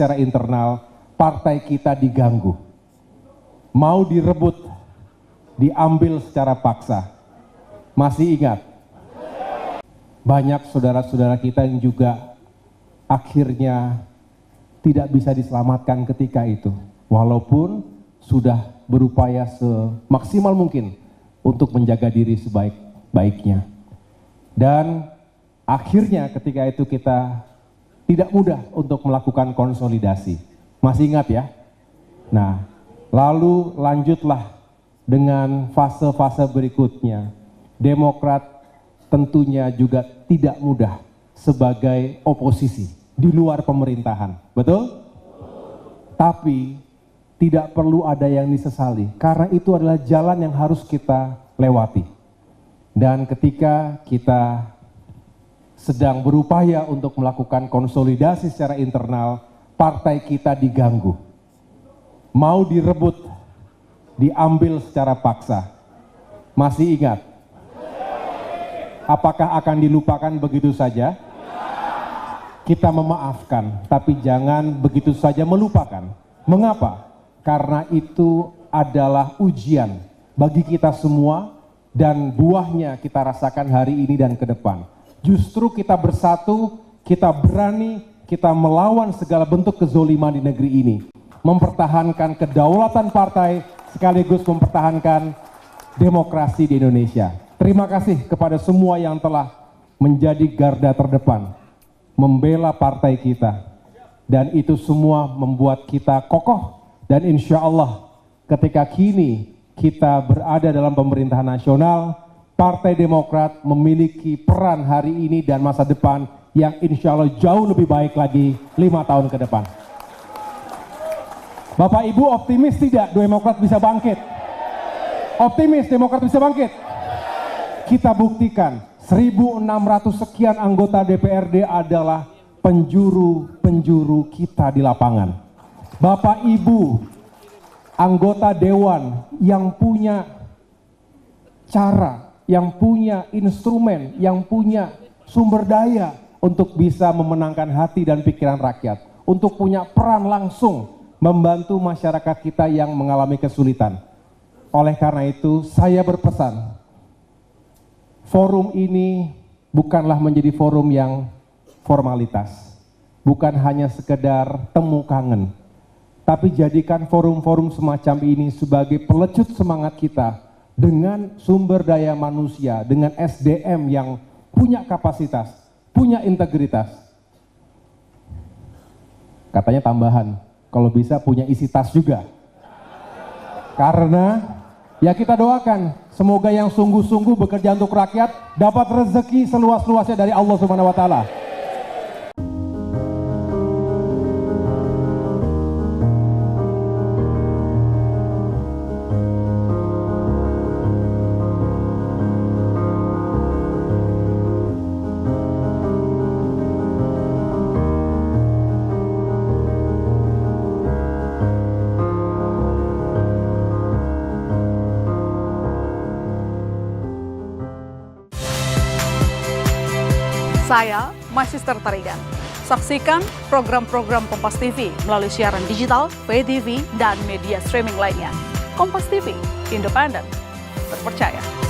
secara internal, partai kita diganggu. Mau direbut, diambil secara paksa. Masih ingat? Banyak saudara-saudara kita yang juga akhirnya tidak bisa diselamatkan ketika itu. Walaupun sudah berupaya semaksimal mungkin untuk menjaga diri sebaik-baiknya. Dan akhirnya ketika itu kita tidak mudah untuk melakukan konsolidasi. Masih ingat ya? Nah, lalu lanjutlah dengan fase-fase berikutnya. Demokrat tentunya juga tidak mudah sebagai oposisi di luar pemerintahan. Betul? Tapi tidak perlu ada yang disesali, karena itu adalah jalan yang harus kita lewati. Dan ketika kita sedang berupaya untuk melakukan konsolidasi secara internal, partai kita diganggu. Mau direbut, diambil secara paksa. Masih ingat? Apakah akan dilupakan begitu saja? Kita memaafkan, tapi jangan begitu saja melupakan. Mengapa? Karena itu adalah ujian bagi kita semua dan buahnya kita rasakan hari ini dan ke depan. Justru kita bersatu, kita berani, kita melawan segala bentuk kezoliman di negeri ini. Mempertahankan kedaulatan partai sekaligus mempertahankan demokrasi di Indonesia. Terima kasih kepada semua yang telah menjadi garda terdepan, membela partai kita. Dan itu semua membuat kita kokoh. Dan insya Allah ketika kini kita berada dalam pemerintahan nasional, Partai Demokrat memiliki peran hari ini dan masa depan yang insya Allah jauh lebih baik lagi 5 tahun ke depan. Bapak Ibu optimis tidak Demokrat bisa bangkit? Optimis Demokrat bisa bangkit? Kita buktikan 1.600 sekian anggota DPRD adalah penjuru-penjuru kita di lapangan. Bapak Ibu anggota Dewan yang punya cara, yang punya instrumen, yang punya sumber daya untuk bisa memenangkan hati dan pikiran rakyat, untuk punya peran langsung membantu masyarakat kita yang mengalami kesulitan. Oleh karena itu saya berpesan, forum ini bukanlah menjadi forum yang formalitas, bukan hanya sekedar temu kangen, tapi jadikan forum-forum semacam ini sebagai pelecut semangat kita dengan sumber daya manusia, dengan SDM yang punya kapasitas, punya integritas. Katanya tambahan, kalau bisa punya isi tas juga. Karena ya kita doakan, semoga yang sungguh-sungguh bekerja untuk rakyat dapat rezeki seluas-luasnya dari Allah Subhanahu wa Ta'ala. Saya Masyister Tarigan. Saksikan program-program Kompas TV melalui siaran digital, pay TV, dan media streaming lainnya. Kompas TV, independen, terpercaya.